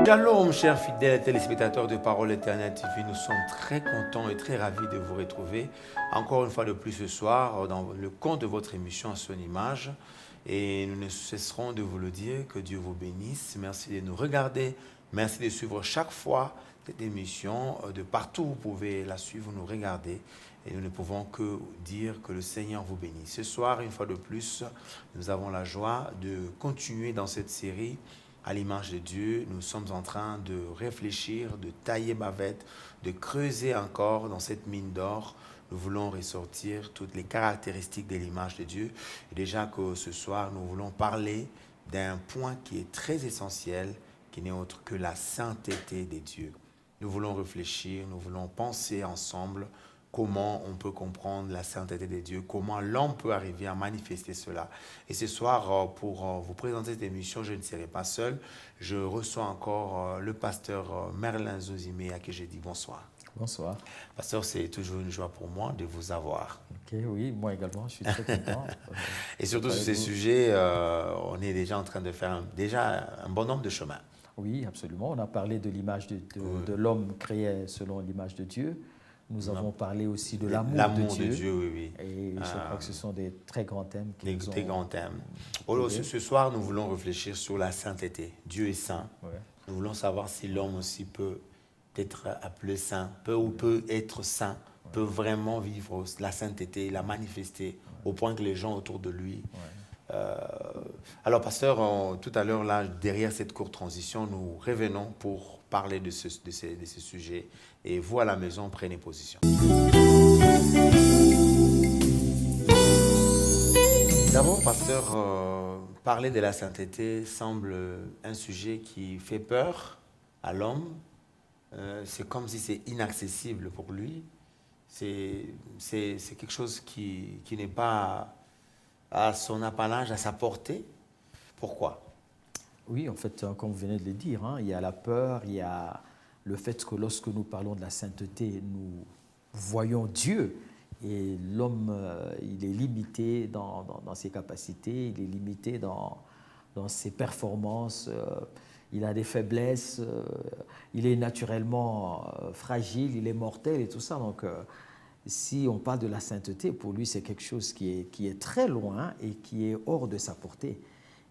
Shalom, chers fidèles téléspectateurs de Parole Éternelle TV. Nous sommes très contents et très ravis de vous retrouver encore une fois de plus ce soir dans le compte de votre émission à son image. Et nous ne cesserons de vous le dire, que Dieu vous bénisse. Merci de nous regarder. Merci de suivre chaque fois cette émission. De partout, vous pouvez la suivre, nous regarder. Et nous ne pouvons que dire que le Seigneur vous bénisse. Ce soir, une fois de plus, nous avons la joie de continuer dans cette série à l'image de Dieu. Nous sommes en train de réfléchir, de tailler bavette, de creuser encore dans cette mine d'or. Nous voulons ressortir toutes les caractéristiques de l'image de Dieu. Et déjà que ce soir, nous voulons parler d'un point qui est très essentiel, qui n'est autre que la sainteté de Dieu. Nous voulons réfléchir, nous voulons penser ensemble comment on peut comprendre la sainteté de Dieu, comment l'homme peut arriver à manifester cela. Et ce soir, pour vous présenter cette émission, je ne serai pas seul. Je reçois encore le pasteur Merlin Zozimé, à qui je dis bonsoir. Bonsoir. Pasteur, c'est toujours une joie pour moi de vous avoir. Ok, oui, moi également, je suis très content. Et surtout sur ces sujets, on est déjà en train de faire un bon nombre de chemins. Oui, absolument. On a parlé de l'image de l'homme créé selon l'image de Dieu. Nous avons parlé aussi de l'amour de Dieu. Oui, oui. Et je crois que ce sont des très grands thèmes. Des grands thèmes. Alors, ce soir, nous voulons réfléchir sur la sainteté. Dieu est saint. Ouais. Nous voulons savoir si l'homme aussi peut être appelé saint, peut être saint, peut vraiment vivre la sainteté, la manifester au point que les gens autour de lui... Alors, pasteur, tout à l'heure, là, derrière cette courte transition, nous revenons pour parler de ce sujet. Et vous, à la maison, prenez position. D'abord, pasteur, parler de la sainteté semble un sujet qui fait peur à l'homme. C'est comme si c'est inaccessible pour lui. C'est quelque chose qui n'est pas à son apanage, à sa portée. Pourquoi? Oui, en fait, comme vous venez de le dire, il y a la peur, il y a le fait que lorsque nous parlons de la sainteté, nous voyons Dieu. Et l'homme, il est limité dans ses capacités, il est limité dans ses performances, il a des faiblesses, il est naturellement fragile, il est mortel et tout ça. Donc, si on parle de la sainteté, pour lui, c'est quelque chose qui est très loin et qui est hors de sa portée.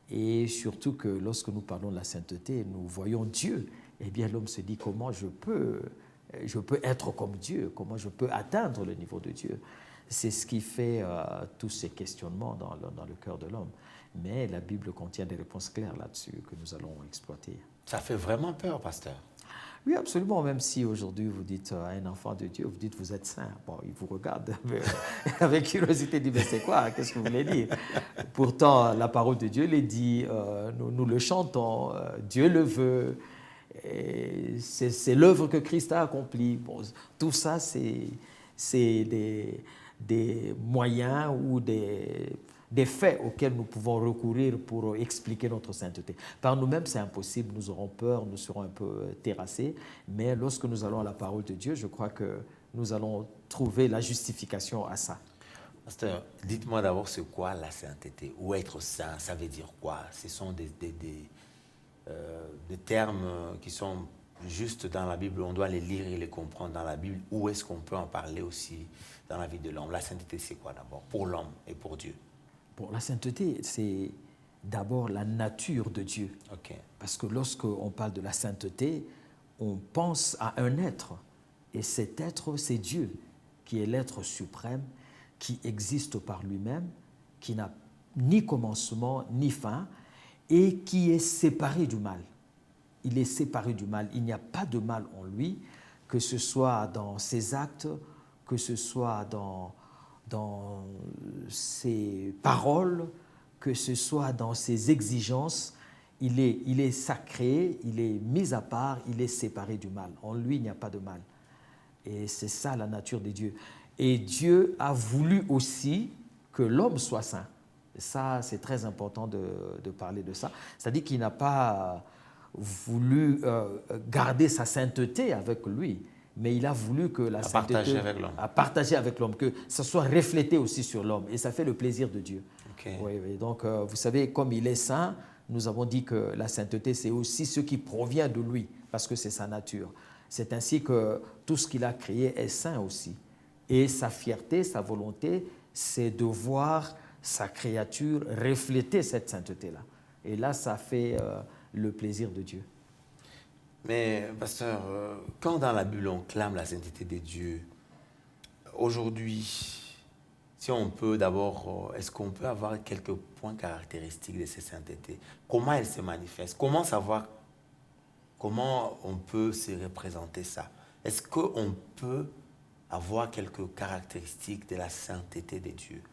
Et surtout que lorsque nous parlons de la sainteté, nous voyons Dieu. Eh bien, l'homme se dit comment je peux être comme Dieu, comment je peux atteindre le niveau de Dieu. C'est ce qui fait tous ces questionnements dans le cœur de l'homme. Mais la Bible contient des réponses claires là-dessus que nous allons exploiter. Ça fait vraiment peur, pasteur. Oui, absolument. Même si aujourd'hui vous dites à un enfant de Dieu, vous dites vous êtes saint. Bon, il vous regarde avec curiosité, il dit mais c'est quoi? Qu'est-ce que vous voulez dire? Pourtant, la parole de Dieu les dit, nous le chantons, Dieu le veut. C'est l'œuvre que Christ a accomplie. Bon, tout ça, c'est des moyens ou des faits auxquels nous pouvons recourir pour expliquer notre sainteté. Par nous-mêmes, c'est impossible, nous aurons peur, nous serons un peu terrassés, mais lorsque nous allons à la parole de Dieu, je crois que nous allons trouver la justification à ça. Pasteur, dites-moi d'abord c'est quoi la sainteté, ou être saint, ça veut dire quoi? Ce sont des termes qui sont juste dans la Bible, on doit les lire et les comprendre dans la Bible, ou est-ce qu'on peut en parler aussi dans la vie de l'homme? La sainteté, c'est quoi d'abord, pour l'homme et pour Dieu? Bon, la sainteté, c'est d'abord la nature de Dieu. Okay. Parce que lorsqu'on parle de la sainteté, on pense à un être. Et cet être, c'est Dieu, qui est l'être suprême, qui existe par lui-même, qui n'a ni commencement ni fin, et qui est séparé du mal. Il est séparé du mal. Il n'y a pas de mal en lui, que ce soit dans ses actes, que ce soit dans ses paroles, que ce soit dans ses exigences. Il est sacré, il est mis à part, il est séparé du mal. En lui, il n'y a pas de mal. Et c'est ça la nature de Dieu. Et Dieu a voulu aussi que l'homme soit saint. Ça, c'est très important de parler de ça. C'est-à-dire qu'il n'a pas voulu garder sa sainteté avec lui, mais il a voulu que la sainteté partager avec l'homme, que ça soit reflété aussi sur l'homme. Et ça fait le plaisir de Dieu. Okay. Oui, oui. Donc, vous savez, comme il est saint, nous avons dit que la sainteté, c'est aussi ce qui provient de lui, parce que c'est sa nature. C'est ainsi que tout ce qu'il a créé est saint aussi. Et sa fierté, sa volonté, c'est de voir sa créature refléter cette sainteté-là. Et là, ça fait le plaisir de Dieu. Mais, pasteur, quand dans la Bible on clame la sainteté de Dieu, aujourd'hui, si on peut d'abord, est-ce qu'on peut avoir quelques points caractéristiques de cette sainteté? Comment elle se manifeste? Comment savoir, comment on peut se représenter ça? Est-ce qu'on peut avoir quelques caractéristiques de la sainteté de Dieu?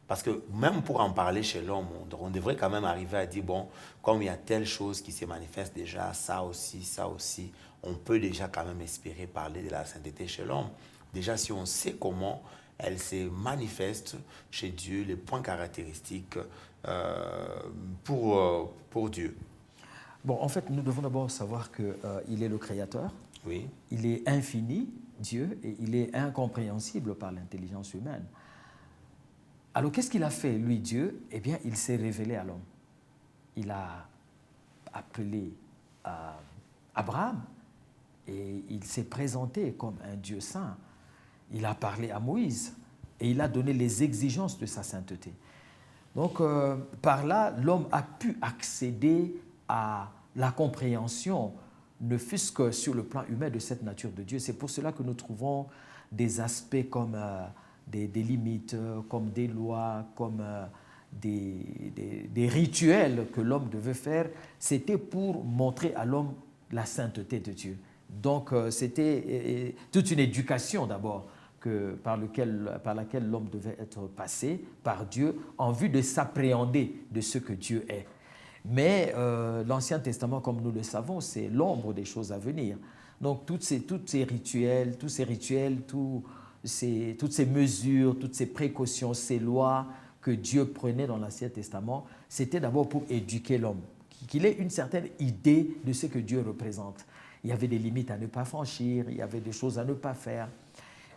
Parce que même pour en parler chez l'homme, on devrait quand même arriver à dire, bon, comme il y a telle chose qui se manifeste déjà, ça aussi, on peut déjà quand même espérer parler de la sainteté chez l'homme. Déjà, si on sait comment elle se manifeste chez Dieu, les points caractéristiques pour Dieu. Bon, en fait, nous devons d'abord savoir qu'il est le Créateur, Oui. il est infini, Dieu, et il est incompréhensible par l'intelligence humaine. Alors, qu'est-ce qu'il a fait, lui, Dieu? Eh bien, il s'est révélé à l'homme. Il a appelé Abraham et il s'est présenté comme un Dieu saint. Il a parlé à Moïse et il a donné les exigences de sa sainteté. Donc, par là, l'homme a pu accéder à la compréhension, ne fût-ce que sur le plan humain, de cette nature de Dieu. C'est pour cela que nous trouvons des aspects comme des limites, comme des lois, comme des rituels que l'homme devait faire. C'était pour montrer à l'homme la sainteté de Dieu. Donc, c'était toute une éducation d'abord par laquelle l'homme devait être passé par Dieu en vue de s'appréhender de ce que Dieu est. Mais l'Ancien Testament, comme nous le savons, c'est l'ombre des choses à venir. Donc, tous ces rituels, toutes ces mesures, toutes ces précautions, ces lois que Dieu prenait dans l'Ancien Testament, c'était d'abord pour éduquer l'homme, qu'il ait une certaine idée de ce que Dieu représente. Il y avait des limites à ne pas franchir, il y avait des choses à ne pas faire.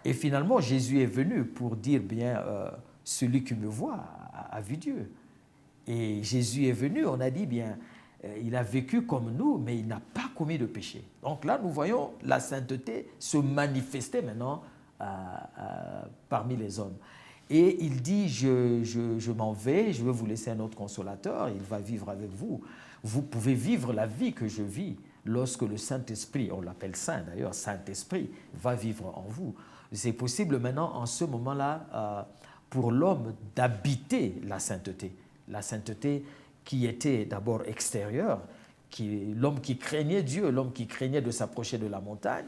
Et finalement, Jésus est venu pour dire, bien, celui qui me voit a vu Dieu. Et Jésus est venu, on a dit, bien, il a vécu comme nous, mais il n'a pas commis de péché. Donc là, nous voyons la sainteté se manifester maintenant parmi les hommes. Et il dit, je m'en vais, je vais vous laisser un autre consolateur, il va vivre avec vous. Vous pouvez vivre la vie que je vis lorsque le Saint-Esprit, on l'appelle Saint d'ailleurs, Saint-Esprit, va vivre en vous. C'est possible maintenant, en ce moment-là, pour l'homme d'habiter la sainteté qui était d'abord extérieure, l'homme qui craignait Dieu, l'homme qui craignait de s'approcher de la montagne.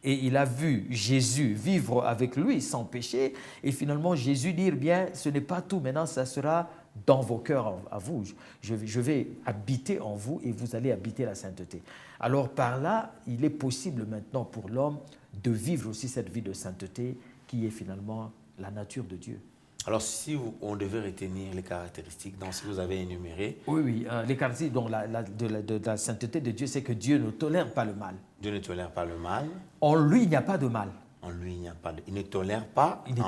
Et il a vu Jésus vivre avec lui sans péché. Et finalement, Jésus dit, bien, ce n'est pas tout. Maintenant, ça sera dans vos cœurs à vous. Je vais habiter en vous et vous allez habiter la sainteté. Alors par là, il est possible maintenant pour l'homme de vivre aussi cette vie de sainteté qui est finalement la nature de Dieu. Alors, si on devait retenir les caractéristiques dans ce que vous avez énumérées. Oui, les caractéristiques de la sainteté de Dieu, c'est que Dieu ne tolère pas le mal. Dieu ne tolère pas le mal. En lui, il n'y a pas de mal. En lui, il n'y a pas de... Il ne tolère pas. Il n'y a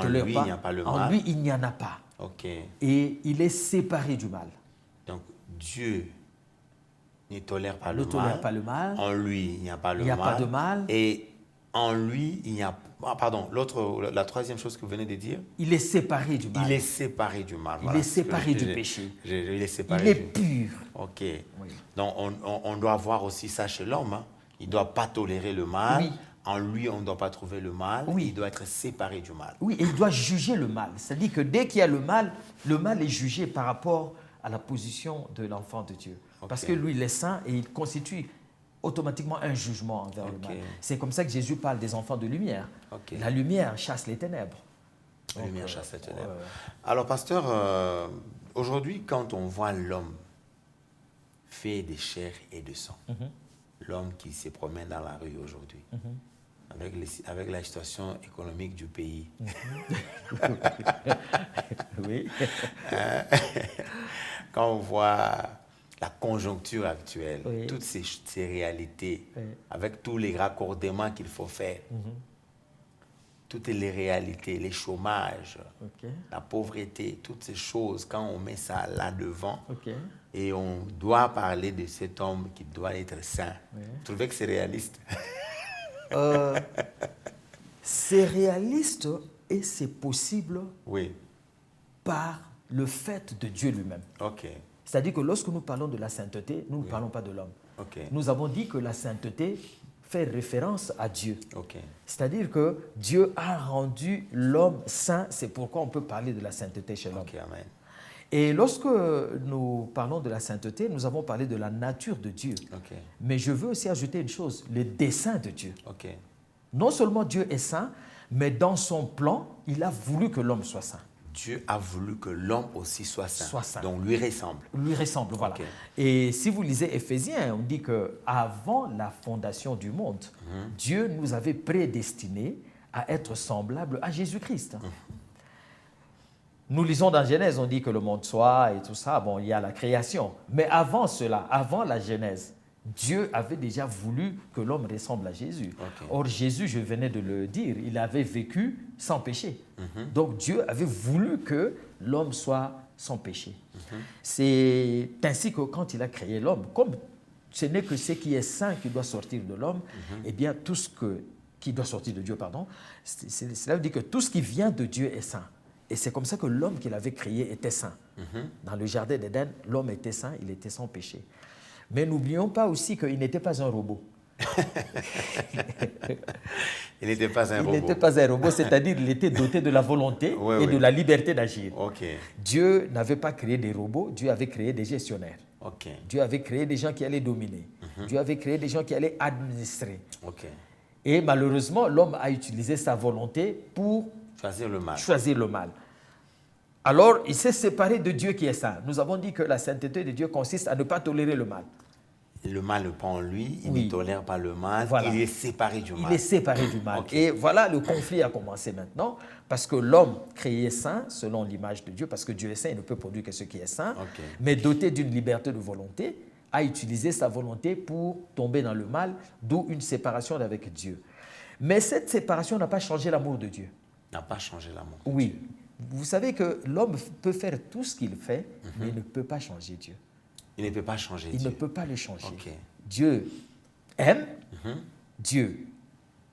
pas le mal. En lui, il n'y en a pas. Ok. Et il est séparé du mal. Donc, Dieu ne tolère pas le mal. En lui, il n'y a pas le mal. Il n'y a pas de mal. Et en lui, il n'y a... Ah, pardon, la troisième chose que vous venez de dire. Il est séparé du mal. Il est séparé du mal. Il est séparé du péché. Il est séparé. Il est pur. Ok. Oui. Donc, on doit voir aussi ça chez l'homme. Hein. Il ne doit pas tolérer le mal. Oui. En lui, on ne doit pas trouver le mal. Oui. Il doit être séparé du mal. Oui, et il doit juger le mal. C'est-à-dire que dès qu'il y a le mal est jugé par rapport à la position de l'enfant de Dieu. Okay. Parce que lui, il est saint et il constitue automatiquement un jugement envers le mal. C'est comme ça que Jésus parle des enfants de lumière. Okay. La lumière chasse les ténèbres. La lumière chasse les ténèbres. Alors, pasteur, aujourd'hui, quand on voit l'homme fait de chair et de sang, l'homme qui se promène dans la rue aujourd'hui, avec la situation économique du pays, oui. Quand on voit la conjoncture actuelle, oui. toutes ces réalités, oui. Avec tous les raccordements qu'il faut faire, toutes les réalités, les chômages, Ok. la pauvreté, toutes ces choses, quand on met ça là devant, Ok. et on doit parler de cet homme qui doit être saint. Oui. Vous trouvez que c'est réaliste? C'est réaliste et c'est possible Oui. par le fait de Dieu lui-même. Ok. C'est-à-dire que lorsque nous parlons de la sainteté, nous ne parlons pas de l'homme. Ok. Nous avons dit que la sainteté fait référence à Dieu. Ok. C'est-à-dire que Dieu a rendu l'homme saint, c'est pourquoi on peut parler de la sainteté chez l'homme. Ok, amen. Et lorsque nous parlons de la sainteté, nous avons parlé de la nature de Dieu. Ok. Mais je veux aussi ajouter une chose, le dessein de Dieu. Ok. Non seulement Dieu est saint, mais dans son plan, il a voulu que l'homme soit saint. Dieu a voulu que l'homme aussi soit saint. Soit saint. Donc lui ressemble. Lui ressemble, voilà. Ok. Et si vous lisez Éphésiens, on dit qu'avant la fondation du monde, Dieu nous avait prédestinés à être semblables à Jésus-Christ. Nous lisons dans Genèse, on dit que le monde soit et tout ça, bon, il y a la création. Mais avant cela, avant la Genèse, Dieu avait déjà voulu que l'homme ressemble à Jésus. Ok. Or, Jésus, je venais de le dire, il avait vécu sans péché. Donc, Dieu avait voulu que l'homme soit sans péché. C'est ainsi que quand il a créé l'homme, comme ce n'est que ce qui est saint qui doit sortir de l'homme, eh bien, tout ce qui doit sortir de Dieu, pardon, cela veut dire que tout ce qui vient de Dieu est saint. Et c'est comme ça que l'homme qu'il avait créé était saint. Dans le jardin d'Éden, l'homme était saint, il était sans péché. Mais n'oublions pas aussi qu'il n'était pas un robot. Il n'était pas un Il robot. n'était pas un robot, c'est-à-dire il était doté de la volonté Ouais, et ouais. de la liberté d'agir. Ok. Dieu n'avait pas créé des robots, Dieu avait créé des gestionnaires. Ok. Dieu avait créé des gens qui allaient dominer. Dieu avait créé des gens qui allaient administrer. Ok. Et malheureusement, l'homme a utilisé sa volonté pour Choisir le mal. choisir le mal. Alors, il s'est séparé de Dieu qui est saint. Nous avons dit que la sainteté de Dieu consiste à ne pas tolérer le mal. Le mal n'est pas en lui, il Oui. ne tolère pas le mal, Voilà. il est séparé du Il mal. est séparé du mal. Ok. Et voilà, le conflit a commencé maintenant, parce que l'homme créé saint, selon l'image de Dieu, parce que Dieu est saint, il ne peut produire que ce qui est saint, Ok. mais doté d'une liberté de volonté, a utilisé sa volonté pour tomber dans le mal, d'où une séparation avec Dieu. Mais cette séparation n'a pas changé l'amour de Dieu. N'a pas changé l'amour. Oui. Vous savez que l'homme peut faire tout ce qu'il fait, mais il ne peut pas changer Dieu. Il ne peut pas changer Il Dieu. ne peut pas le changer. Ok. Dieu aime, Dieu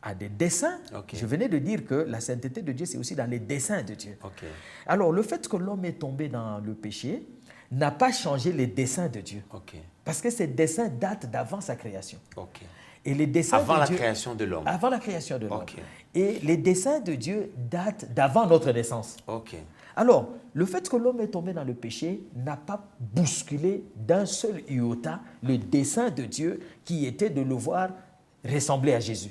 a des desseins. Ok. Je venais de dire que la sainteté de Dieu, c'est aussi dans les desseins de Dieu. Ok. Alors, le fait que l'homme est tombé dans le péché n'a pas changé les desseins de Dieu. Ok. Parce que ces desseins datent d'avant sa création. Ok. Et les desseins Avant de la Dieu, création de l'homme. avant la création de l'homme. Ok. Et les desseins de Dieu datent d'avant notre naissance. Ok. Alors, le fait que l'homme est tombé dans le péché n'a pas bousculé d'un seul iota le dessein de Dieu qui était de le voir ressembler à Jésus.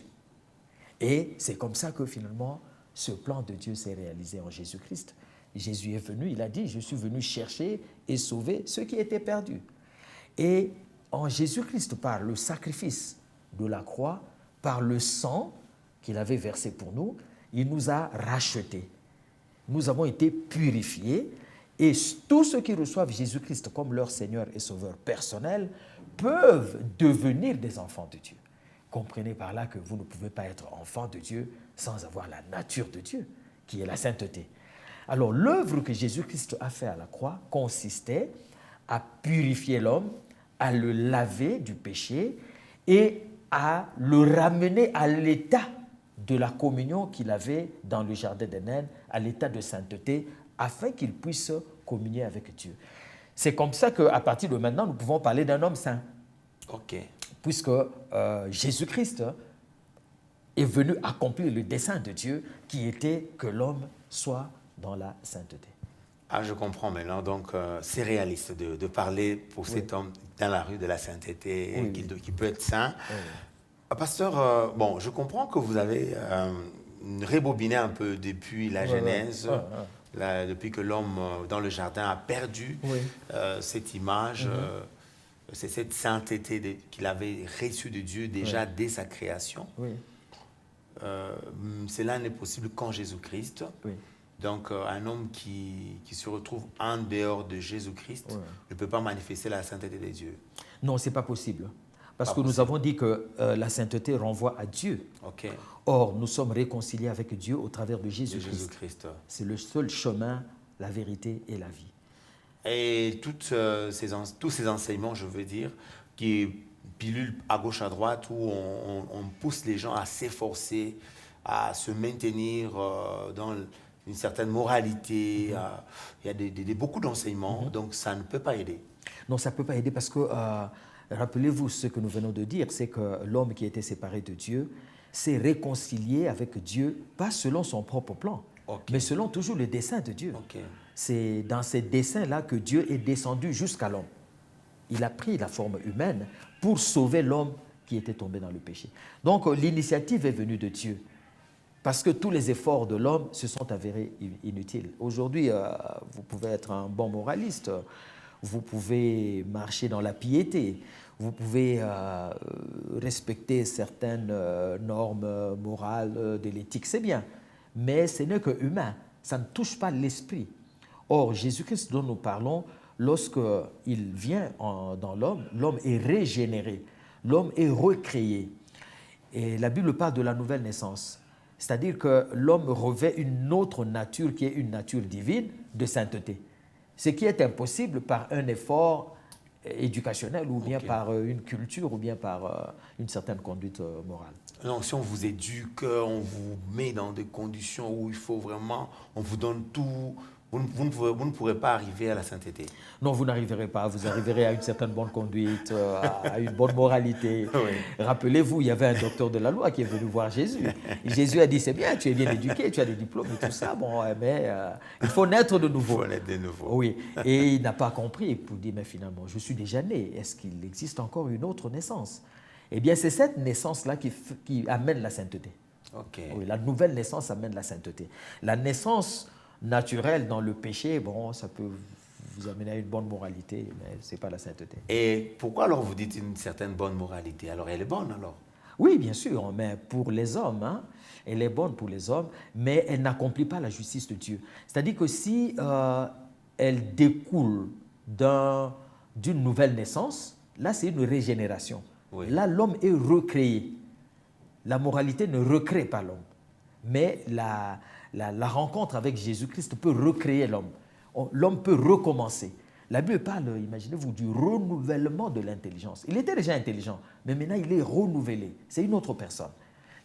Et c'est comme ça que finalement, ce plan de Dieu s'est réalisé en Jésus-Christ. Jésus est venu, il a dit, je suis venu chercher et sauver ceux qui étaient perdus. Et en Jésus-Christ, par le sacrifice de la croix, par le sang qu'il avait versé pour nous, il nous a rachetés. Nous avons été purifiés et tous ceux qui reçoivent Jésus-Christ comme leur Seigneur et Sauveur personnel peuvent devenir des enfants de Dieu. Comprenez par là que vous ne pouvez pas être enfant de Dieu sans avoir la nature de Dieu, qui est la sainteté. Alors l'œuvre que Jésus-Christ a faite à la croix consistait à purifier l'homme, à le laver du péché et à le ramener à l'état de la communion qu'il avait dans le jardin d'Éden, à l'état de sainteté, afin qu'il puisse communier avec Dieu. C'est comme ça qu'à partir de maintenant, nous pouvons parler d'un homme saint. Ok. Puisque Jésus-Christ est venu accomplir le dessein de Dieu qui était que l'homme soit dans la sainteté. Ah, je comprends maintenant. Donc, c'est réaliste de parler pour cet homme dans la rue de la sainteté Oui, qui peut être saint. Oui. Pasteur, bon, je comprends que vous avez rebobiné un peu depuis la Genèse, depuis que l'homme dans le jardin a perdu cette image, c'est cette sainteté qu'il avait reçue de Dieu déjà dès sa création. Oui. Cela n'est possible qu'en Jésus-Christ. Oui. Donc, un homme qui se retrouve en dehors de Jésus-Christ ne peut pas manifester la sainteté de Dieu. Non, ce n'est pas possible. Parce que nous avons dit que la sainteté renvoie à Dieu. Ok. Or, nous sommes réconciliés avec Dieu au travers de De Jésus-Christ. Jésus-Christ. C'est le seul chemin, la vérité et la vie. Et tous ces enseignements, je veux dire, qui pilulent à gauche, à droite, où on pousse les gens à s'efforcer, à se maintenir dans une certaine moralité. Il y a beaucoup d'enseignements, donc ça ne peut pas aider. Non, ça ne peut pas aider parce que, rappelez-vous ce que nous venons de dire, c'est que l'homme qui était séparé de Dieu s'est réconcilié avec Dieu, pas selon son propre plan, mais selon toujours le dessein de Dieu. C'est dans ces desseins-là que Dieu est descendu jusqu'à l'homme. Il a pris la forme humaine pour sauver l'homme qui était tombé dans le péché. Donc l'initiative est venue de Dieu parce que tous les efforts de l'homme se sont avérés inutiles. Aujourd'hui, vous pouvez être un bon moraliste, vous pouvez marcher dans la piété, vous pouvez respecter certaines normes morales de l'éthique, c'est bien, mais ce n'est que humain, ça ne touche pas l'esprit. Or, Jésus-Christ dont nous parlons, lorsqu'il vient dans l'homme, l'homme est régénéré, l'homme est recréé. Et la Bible parle de la nouvelle naissance, c'est-à-dire que l'homme revêt une autre nature qui est une nature divine de sainteté. Ce qui est impossible par un effort éducationnel ou bien par une culture ou bien par une certaine conduite morale. Donc, si on vous éduque, on vous met dans des conditions où il faut vraiment, on vous donne tout, vous ne pourrez pas arriver à la sainteté. Non, vous n'arriverez pas. Vous arriverez à une certaine bonne conduite, à une bonne moralité. Oui. Rappelez-vous, il y avait un docteur de la loi qui est venu voir Jésus. Jésus a dit, c'est bien, tu es bien éduqué, tu as des diplômes et tout ça, bon, mais il faut naître de nouveau. Il faut naître de nouveau. Oui, et il n'a pas compris pour dire, mais finalement, je suis déjà né. Est-ce qu'il existe encore une autre naissance? Eh bien, c'est cette naissance-là qui amène la sainteté. Oui, la nouvelle naissance amène la sainteté. La naissance naturelle dans le péché, bon, ça peut vous amener à une bonne moralité, mais ce n'est pas la sainteté. Et pourquoi alors vous dites une certaine bonne moralité? Alors elle est bonne alors? Oui, bien sûr, mais pour les hommes, hein, elle est bonne pour les hommes, mais elle n'accomplit pas la justice de Dieu. C'est-à-dire que si elle découle d'une nouvelle naissance, là c'est une régénération. Oui. Là l'homme est recréé. La moralité ne recrée pas l'homme, mais la rencontre avec Jésus-Christ peut recréer l'homme. L'homme peut recommencer. La Bible parle, imaginez-vous, du renouvellement de l'intelligence. Il était déjà intelligent, mais maintenant il est renouvelé. C'est une autre personne.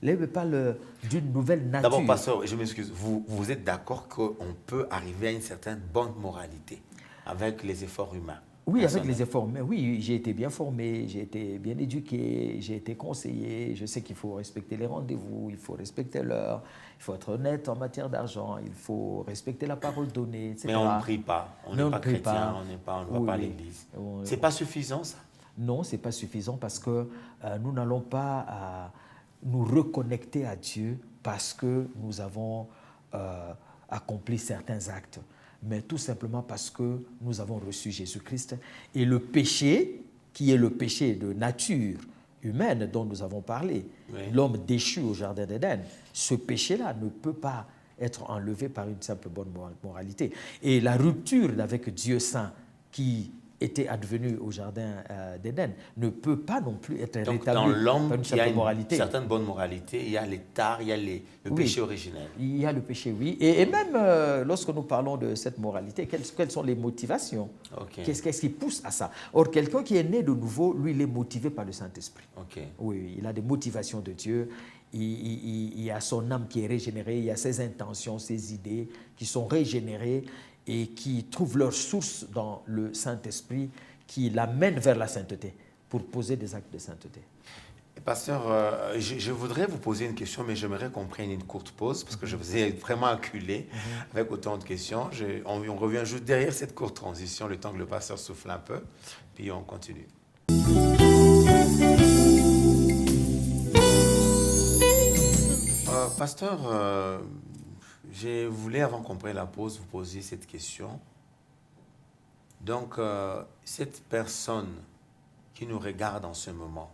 La Bible parle d'une nouvelle nature. D'abord, pasteur, je m'excuse, vous êtes d'accord qu'on peut arriver à une certaine bonne moralité avec les efforts humains? Oui, avec les efforts humains. Oui, j'ai été bien formé, j'ai été bien éduqué, j'ai été conseillé. Je sais qu'il faut respecter les rendez-vous, il faut respecter l'heure, il faut être honnête en matière d'argent, il faut respecter la parole donnée, etc. Mais on ne prie pas, on n'est pas chrétien, on ne va pas à l'église. Ce n'est pas suffisant, ça? Non, ce n'est pas suffisant parce que nous n'allons pas nous reconnecter à Dieu parce que nous avons accompli certains actes, mais tout simplement parce que nous avons reçu Jésus-Christ. Et le péché, qui est le péché de nature humaine dont nous avons parlé, oui. L'homme déchu au Jardin d'Éden, ce péché-là ne peut pas être enlevé par une simple bonne moralité. Et la rupture avec Dieu saint qui était advenu au Jardin d'Éden ne peut pas non plus être rétabli dans l'homme par une simple moralité. Il y a une certaine bonne moralité, il y a les tares, il y a le péché originel. Il y a le péché, oui. Et même lorsque nous parlons de cette moralité, quelles sont les motivations? Qu'est-ce qui pousse à ça? Or, quelqu'un qui est né de nouveau, lui, il est motivé par le Saint-Esprit. Oui, il a des motivations de Dieu. Il y a son âme qui est régénérée, il y a ses intentions, ses idées qui sont régénérées et qui trouvent leur source dans le Saint-Esprit qui l'amène vers la sainteté pour poser des actes de sainteté. Pasteur, je voudrais vous poser une question, mais j'aimerais qu'on prenne une courte pause parce que je vous ai vraiment acculé avec autant de questions. On revient juste derrière cette courte transition, le temps que le pasteur souffle un peu, puis on continue. Pasteur, je voulais, avant qu'on prenne la pause, vous poser cette question. Donc, cette personne qui nous regarde en ce moment,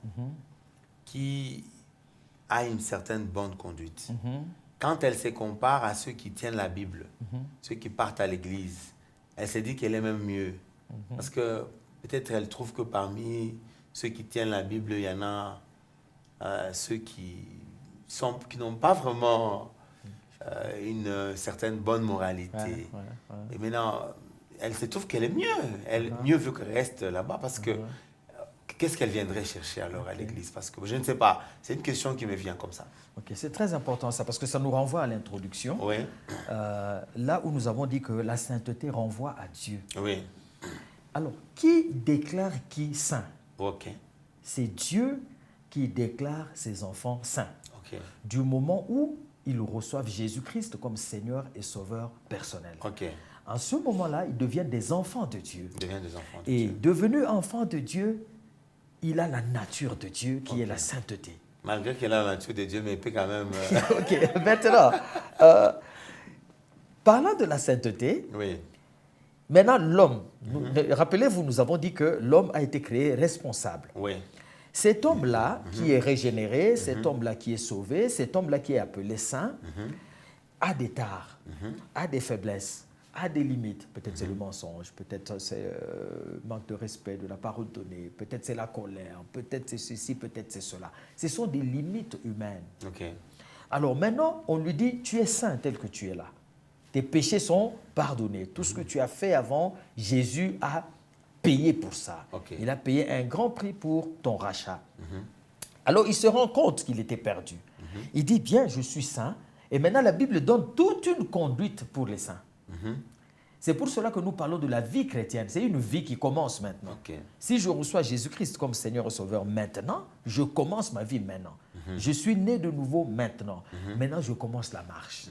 qui a une certaine bonne conduite, quand elle se compare à ceux qui tiennent la Bible, ceux qui partent à l'église, elle se dit qu'elle est même mieux. Parce que peut-être elle trouve que parmi ceux qui tiennent la Bible, il y en a ceux qui n'ont pas vraiment une certaine bonne moralité. Et maintenant, elle se trouve qu'elle est mieux. Elle mieux veut qu'elle reste là-bas parce que qu'est-ce qu'elle viendrait chercher alors à l'église? Parce que je ne sais pas. C'est une question qui me vient comme ça. Ok, c'est très important ça parce que ça nous renvoie à l'introduction. Oui. Là où nous avons dit que la sainteté renvoie à Dieu. Oui. Alors, qui déclare qui saint? Ok. C'est Dieu qui déclare ses enfants saints. Ok. Du moment où ils reçoivent Jésus-Christ comme Seigneur et Sauveur personnel. Ok. En ce moment-là, ils deviennent des enfants de Dieu. Ils deviennent des enfants de Et Dieu. devenu enfant de Dieu, il a la nature de Dieu qui est la sainteté. Malgré qu'il a la nature de Dieu, mais il peut quand même... Ok, maintenant, parlant de la sainteté, Oui. maintenant l'homme, rappelez-vous, nous avons dit que l'homme a été créé responsable. Oui. Cet homme-là qui est régénéré, cet homme-là qui est sauvé, cet homme-là qui est appelé saint, a des tares, a des faiblesses, a des limites. Peut-être c'est le mensonge, peut-être c'est manque de respect de la parole donnée, peut-être c'est la colère, peut-être c'est ceci, peut-être c'est cela. Ce sont des limites humaines. Ok. Alors maintenant, on lui dit, tu es saint tel que tu es là. Tes péchés sont pardonnés. Tout ce que tu as fait avant, Jésus a payé pour ça. Ok. Il a payé un grand prix pour ton rachat. Alors il se rend compte qu'il était perdu. Il dit, bien, je suis saint. Et maintenant, la Bible donne toute une conduite pour les saints. C'est pour cela que nous parlons de la vie chrétienne. C'est une vie qui commence maintenant. Ok. Si je reçois Jésus-Christ comme Seigneur et Sauveur maintenant, je commence ma vie maintenant. Je suis né de nouveau maintenant. Maintenant, je commence la marche.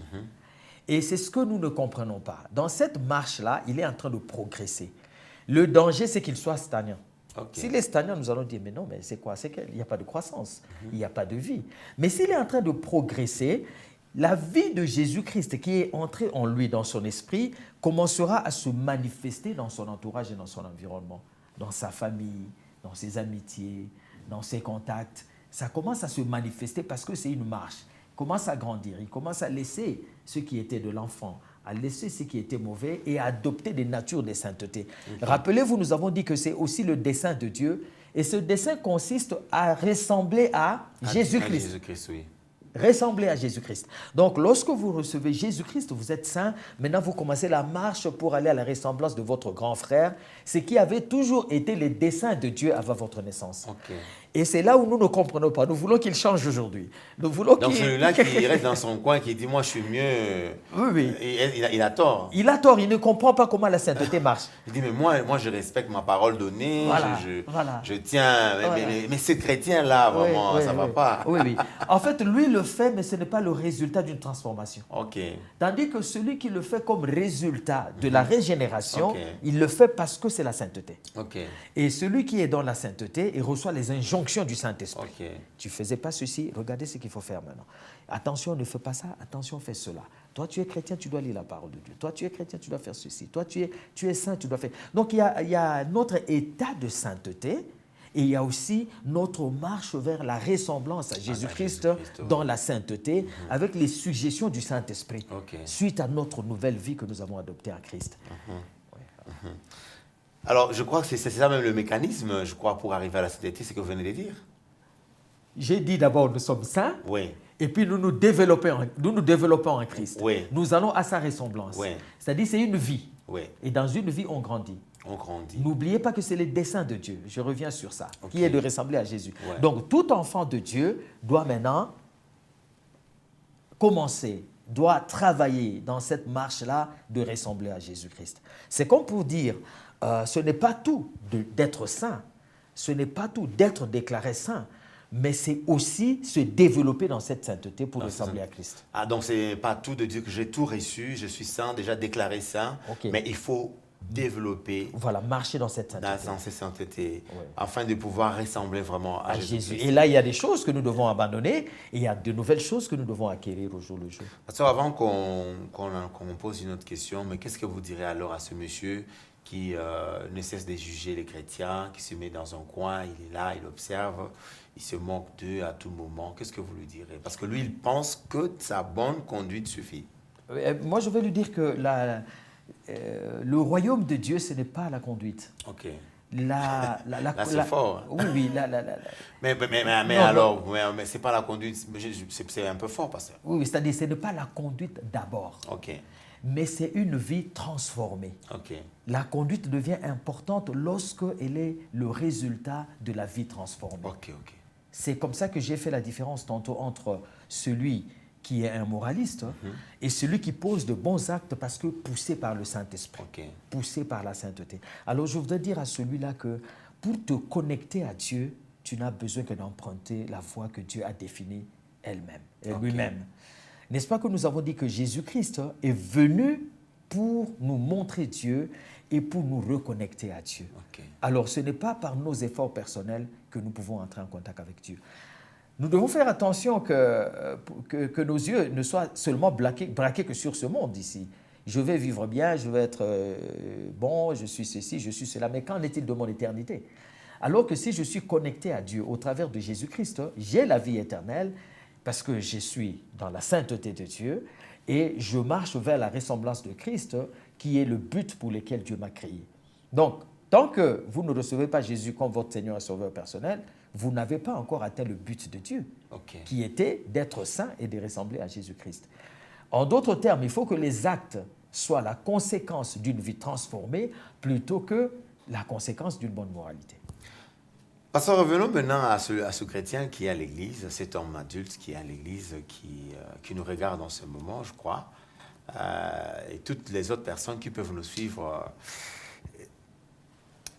Et c'est ce que nous ne comprenons pas. Dans cette marche-là, il est en train de progresser. Le danger, c'est qu'il soit stagnant. Ok. S'il est stagnant, nous allons dire, mais non, mais c'est quoi? C'est qu'il n'y a pas de croissance, il n'y a pas de vie. Mais s'il est en train de progresser, la vie de Jésus-Christ qui est entrée en lui, dans son esprit, commencera à se manifester dans son entourage et dans son environnement, dans sa famille, dans ses amitiés, dans ses contacts. Ça commence à se manifester parce que c'est une marche. Il commence à grandir, il commence à laisser ce qui était de l'enfant, à laisser ce qui était mauvais et à adopter des natures de sainteté. Rappelez-vous, nous avons dit que c'est aussi le dessein de Dieu. Et ce dessein consiste à ressembler à Jésus-Christ. Jésus-Christ, oui. Ressembler à Jésus-Christ. Donc, lorsque vous recevez Jésus-Christ, vous êtes saint. Maintenant, vous commencez la marche pour aller à la ressemblance de votre grand frère, ce qui avait toujours été le dessein de Dieu avant votre naissance. Ok. Et c'est là où nous ne comprenons pas. Nous voulons qu'il change aujourd'hui. Nous voulons Donc celui-là qui reste dans son coin, qui dit « moi je suis mieux Oui, oui. », il a tort. Il a tort, il ne comprend pas comment la sainteté marche. Il dit « mais moi je respecte ma parole donnée, Voilà, je voilà. tiens, Voilà. mais ce chrétien-là, vraiment, Oui, ça ne oui, va pas. » Oui, oui. En fait, lui le fait, mais ce n'est pas le résultat d'une transformation. Ok. Tandis que celui qui le fait comme résultat de la régénération, Ok. il le fait parce que c'est la sainteté. Ok. Et celui qui est dans la sainteté, il reçoit les injonctions du Saint-Esprit. Ok. Tu ne faisais pas ceci, regardez ce qu'il faut faire maintenant. Attention, ne fais pas ça, attention, fais cela. Toi, tu es chrétien, tu dois lire la parole de Dieu. Toi, tu es chrétien, tu dois faire ceci. Toi, tu es saint, tu dois faire... Donc, il y a notre état de sainteté et il y a aussi notre marche vers la ressemblance à Jésus-Christ Jésus-Christ, dans la sainteté avec les suggestions du Saint-Esprit Ok. suite à notre nouvelle vie que nous avons adoptée en Christ. Alors, je crois que c'est ça même le mécanisme, je crois, pour arriver à la sainteté, c'est ce que vous venez de dire. J'ai dit d'abord, nous sommes saints. Oui. Et puis nous nous développons en Christ. Oui. Nous allons à sa ressemblance. Oui. C'est-à-dire c'est une vie. Oui. Et dans une vie, on grandit. On grandit. N'oubliez pas que c'est le dessein de Dieu. Je reviens sur ça, Ok. qui est de ressembler à Jésus. Ouais. Donc tout enfant de Dieu doit maintenant commencer, doit travailler dans cette marche-là de ressembler à Jésus-Christ. C'est comme pour dire, ce n'est pas tout d'être saint, ce n'est pas tout d'être déclaré saint, mais c'est aussi se développer dans cette sainteté pour ressembler à Christ. Ah, donc c'est pas tout de Dieu que j'ai tout reçu, je suis saint, déjà déclaré saint, Ok. mais il faut développer Voilà, marcher dans cette sainteté. dans cette sainteté Ouais. afin de pouvoir ressembler vraiment à À Jésus. Jésus. Et là, il y a des choses que nous devons abandonner et il y a de nouvelles choses que nous devons acquérir au jour le jour. Pasteur, avant qu'on pose une autre question, mais qu'est-ce que vous direz alors à ce monsieur qui ne cesse de juger les chrétiens, qui se met dans un coin, il est là, il observe, il se moque d'eux à tout moment? Qu'est-ce que vous lui direz? Parce que lui, il pense que sa bonne conduite suffit. Moi, je vais lui dire que le royaume de Dieu, ce n'est pas la conduite. Ok. Là, c'est fort. Oui, oui, Mais Non, alors, mais c'est pas la conduite, c'est un peu fort, pasteur. oui, c'est-à-dire ce n'est pas la conduite d'abord, Ok, mais c'est une vie transformée. ok, La conduite devient importante lorsqu'elle est le résultat de la vie transformée. ok, ok. C'est comme ça que j'ai fait la différence tantôt entre celui qui est un moraliste et celui qui pose de bons actes parce que poussé par le Saint-Esprit, Ok. poussé par la sainteté. Alors je voudrais dire à celui-là que pour te connecter à Dieu, tu n'as besoin que d'emprunter la voie que Dieu a définie lui-même. N'est-ce pas que nous avons dit que Jésus-Christ est venu pour nous montrer Dieu et pour nous reconnecter à Dieu. Ok. Alors ce n'est pas par nos efforts personnels que nous pouvons entrer en contact avec Dieu. Nous devons faire attention que nos yeux ne soient seulement braqués que sur ce monde ici. Je vais vivre bien, je vais être bon, je suis ceci, je suis cela. Mais qu'en est-il de mon éternité? Alors que si je suis connecté à Dieu au travers de Jésus-Christ, j'ai la vie éternelle parce que je suis dans la sainteté de Dieu et je marche vers la ressemblance de Christ qui est le but pour lequel Dieu m'a créé. Donc, tant que vous ne recevez pas Jésus comme votre Seigneur et Sauveur personnel, vous n'avez pas encore atteint le but de Dieu, qui était d'être saint et de ressembler à Jésus-Christ. En d'autres termes, il faut que les actes soient la conséquence d'une vie transformée plutôt que la conséquence d'une bonne moralité. Pasteur, revenons maintenant à ce chrétien qui est à l'église, cet homme adulte qui est à l'église, qui nous regarde en ce moment, je crois, et toutes les autres personnes qui peuvent nous suivre.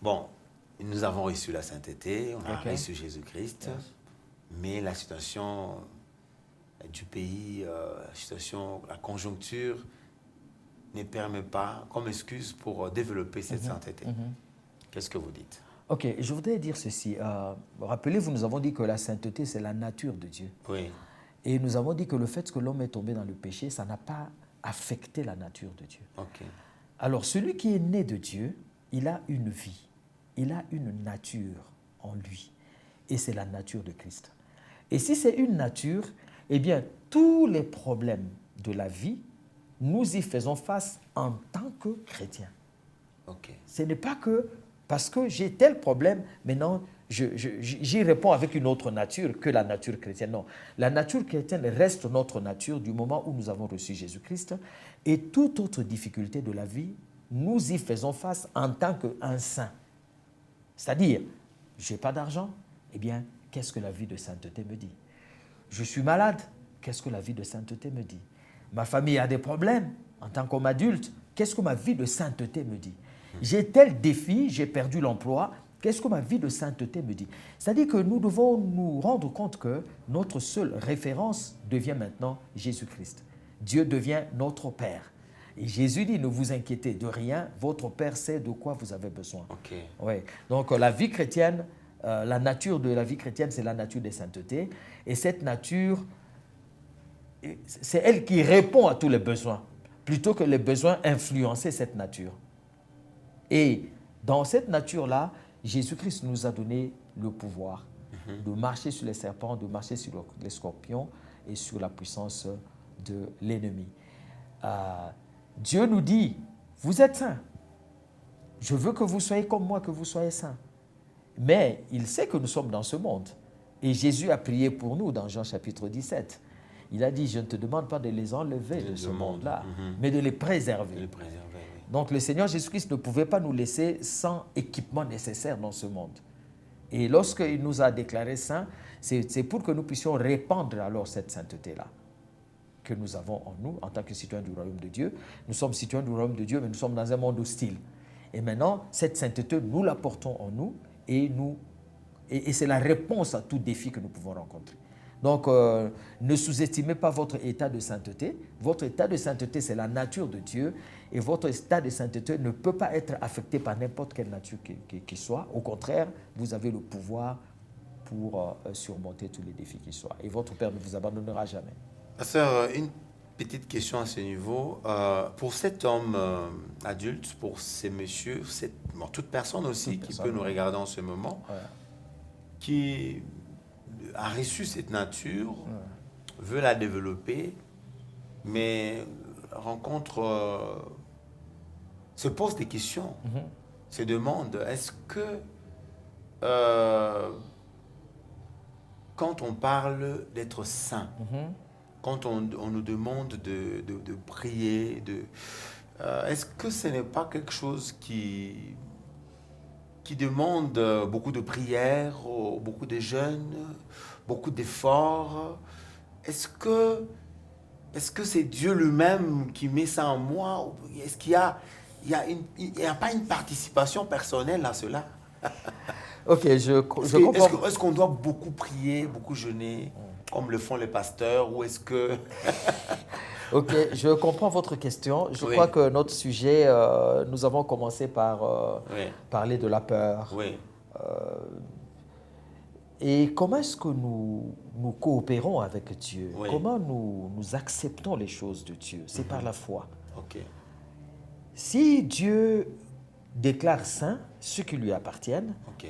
Bon, nous avons reçu la sainteté, on a reçu Jésus-Christ, mais la situation du pays, la conjoncture ne permet pas comme excuse pour développer cette sainteté. Qu'est-ce que vous dites? Ok, je voudrais dire ceci. Rappelez-vous, nous avons dit que la sainteté, c'est la nature de Dieu. Oui. Et nous avons dit que le fait que l'homme est tombé dans le péché, ça n'a pas affecté la nature de Dieu. Ok. Alors, celui qui est né de Dieu, il a une vie, il a une nature en lui. Et c'est la nature de Christ. Et si c'est une nature, eh bien, tous les problèmes de la vie, nous y faisons face en tant que chrétiens. Ok. Ce n'est pas que parce que j'ai tel problème, maintenant j'y réponds avec une autre nature que la nature chrétienne. Non, la nature chrétienne reste notre nature du moment où nous avons reçu Jésus-Christ. Et toute autre difficulté de la vie, nous y faisons face en tant qu'un saint. C'est-à-dire, je n'ai pas d'argent, eh bien, qu'est-ce que la vie de sainteté me dit? Je suis malade, qu'est-ce que la vie de sainteté me dit? Ma famille a des problèmes en tant qu'homme adulte, qu'est-ce que ma vie de sainteté me dit? J'ai tel défi, j'ai perdu l'emploi, qu'est-ce que ma vie de sainteté me dit? C'est-à-dire que nous devons nous rendre compte que notre seule référence devient maintenant Jésus-Christ. Dieu devient notre Père. Et Jésus dit, ne vous inquiétez de rien, votre Père sait de quoi vous avez besoin. Okay. Ouais. Donc la vie chrétienne, la nature de la vie chrétienne, c'est la nature des saintetés. Et cette nature, c'est elle qui répond à tous les besoins, plutôt que les besoins influencer cette nature. Et dans cette nature-là, Jésus-Christ nous a donné le pouvoir de marcher sur les serpents, de marcher sur les scorpions et sur la puissance de l'ennemi. Dieu nous dit, vous êtes saints. Je veux que vous soyez comme moi, que vous soyez saints. Mais il sait que nous sommes dans ce monde. Et Jésus a prié pour nous dans Jean chapitre 17. Il a dit, je ne te demande pas de les enlever de ce monde-là, mais de les préserver. Donc le Seigneur Jésus-Christ ne pouvait pas nous laisser sans équipement nécessaire dans ce monde. Et lorsqu'il nous a déclarés saints, c'est pour que nous puissions répandre alors cette sainteté-là que nous avons en nous en tant que citoyens du royaume de Dieu. Nous sommes citoyens du royaume de Dieu, mais nous sommes dans un monde hostile. Et maintenant, cette sainteté, nous la portons en nous et c'est la réponse à tout défi que nous pouvons rencontrer. Donc, ne sous-estimez pas votre état de sainteté. Votre état de sainteté, c'est la nature de Dieu. Et votre état de sainteté ne peut pas être affecté par n'importe quelle nature qui soit. Au contraire, vous avez le pouvoir pour surmonter tous les défis qui soient. Et votre Père ne vous abandonnera jamais. Pasteur, une petite question à ce niveau. Pour cet homme adulte, pour ces messieurs, toute personne aussi qui peut nous regarder en ce moment, qui a reçu cette nature, veut la développer, mais rencontre, se pose des questions. se demande, est-ce que quand on parle d'être saint, quand on nous demande de prier, est-ce que ce n'est pas quelque chose qui demande beaucoup de prières, beaucoup de jeûnes, beaucoup d'efforts? Est-ce que c'est Dieu lui-même qui met ça en moi? Est-ce qu'il y a pas une participation personnelle à cela? Ok, je comprends. Est-ce qu'on doit beaucoup prier, beaucoup jeûner, comme le font les pasteurs, ou est-ce que... Ok, je comprends votre question. Je Oui. crois que notre sujet, nous avons commencé par Oui. parler de la peur. Oui, Et comment est-ce que nous coopérons avec Dieu? Oui. Comment nous acceptons les choses de Dieu? C'est par la foi. ok. Si Dieu déclare saint ceux qui lui appartiennent, Ok.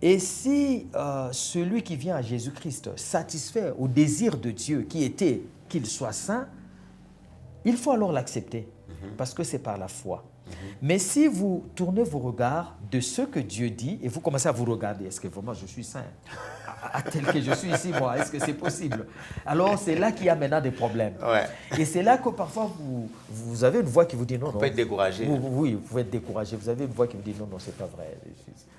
et si celui qui vient à Jésus-Christ satisfait au désir de Dieu qui était qu'il soit saint, il faut alors l'accepter, parce que c'est par la foi. Mais si vous tournez vos regards de ce que Dieu dit et vous commencez à vous regarder, est-ce que vraiment je suis saint tel que je suis ici, moi, est-ce que c'est possible? Alors c'est là qu'il y a maintenant des problèmes. Ouais. Et c'est là que parfois vous avez une voix qui vous dit non, On non. peut être découragé. Oui, vous pouvez être découragé. Vous avez une voix qui vous dit non, non, c'est pas vrai.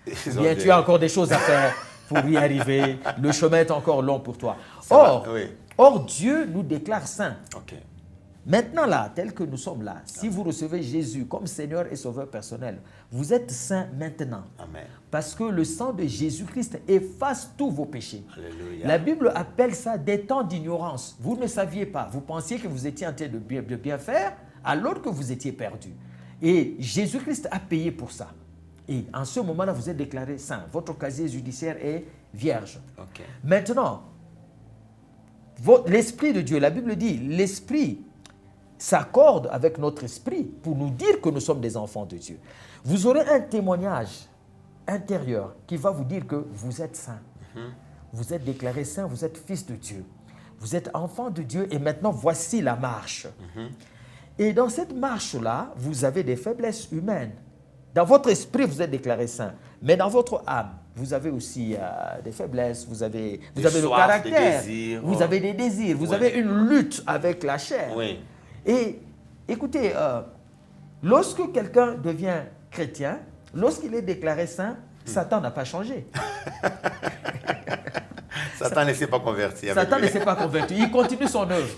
Ils Ou ont bien des- tu as encore des choses à faire pour y arriver. Le chemin est encore long pour toi. Ça va, oui. Or, Dieu nous déclare saints. Ok. Maintenant là, tel que nous sommes là, si vous recevez Jésus comme Seigneur et Sauveur personnel, vous êtes saints maintenant. Amen. Parce que le sang de Jésus-Christ efface tous vos péchés. Alléluia. La Bible appelle ça des temps d'ignorance. Vous ne saviez pas. Vous pensiez que vous étiez en train de bien faire, alors que vous étiez perdu. Et Jésus-Christ a payé pour ça. Et en ce moment-là, vous êtes déclaré saint. Votre casier judiciaire est vierge. Ok. Maintenant, l'Esprit de Dieu, la Bible dit, l'Esprit s'accorde avec notre esprit pour nous dire que nous sommes des enfants de Dieu. Vous aurez un témoignage intérieur qui va vous dire que vous êtes saint. Vous êtes déclaré saint, vous êtes fils de Dieu. Vous êtes enfant de Dieu et maintenant voici la marche. Et dans cette marche-là, vous avez des faiblesses humaines. Dans votre esprit, vous êtes déclaré saint. Mais dans votre âme, vous avez aussi des faiblesses, vous avez le soifs, caractère, des désirs, vous avez des désirs, vous Ouais. avez une lutte avec la chair. Oui. Et écoutez, lorsque quelqu'un devient chrétien, lorsqu'il est déclaré saint, Satan n'a pas changé. Satan ne s'est pas converti. avec Satan lui. ne s'est pas converti. Il continue son œuvre.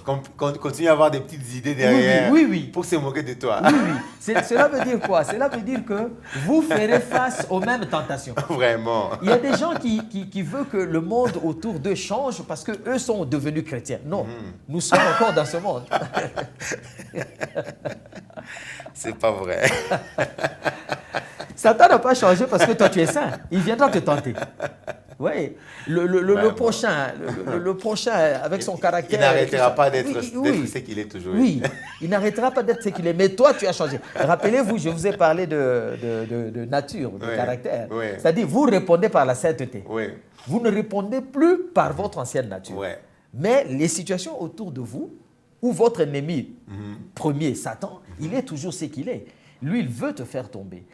Continue à avoir des petites idées derrière. Oui, oui. Pour se moquer de toi. Oui, oui. Cela veut dire quoi? Cela veut dire que vous ferez face aux mêmes tentations. Vraiment. Il y a des gens qui veulent que le monde autour d'eux change parce qu'eux sont devenus chrétiens. Non, nous sommes encore dans ce monde. C'est pas vrai. Satan n'a pas changé parce que toi tu es saint. Il viendra te tenter. Oui, le prochain, le prochain avec son caractère. Il n'arrêtera pas d'être oui, ce qu'il est toujours. oui, il n'arrêtera pas d'être ce qu'il est. Mais toi, tu as changé. Rappelez-vous, je vous ai parlé de nature, de Oui, caractère. oui. C'est-à-dire, vous répondez par la sainteté. Oui. Vous ne répondez plus par votre ancienne nature. Ouais. Mais les situations autour de vous, où votre ennemi premier, Satan, il est toujours ce qu'il est. Lui, il veut te faire tomber.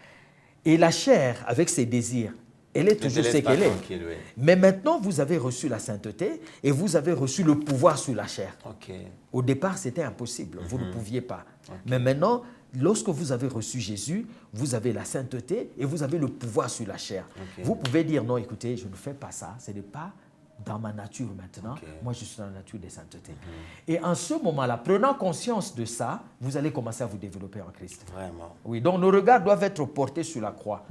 Et la chair, avec ses désirs, elle est toujours ce qu'elle est. Oui. Mais maintenant, vous avez reçu la sainteté et vous avez reçu le pouvoir sur la chair. Ok. Au départ, c'était impossible. Vous ne pouviez pas. Mais maintenant, lorsque vous avez reçu Jésus, vous avez la sainteté et vous avez le pouvoir sur la chair. Vous pouvez dire, non, écoutez, je ne fais pas ça. Ce n'est pas dans ma nature maintenant. Moi, je suis dans la nature des saintetés. Et en ce moment-là, prenant conscience de ça, vous allez commencer à vous développer en Christ. Vraiment. Oui, donc nos regards doivent être portés sur la croix.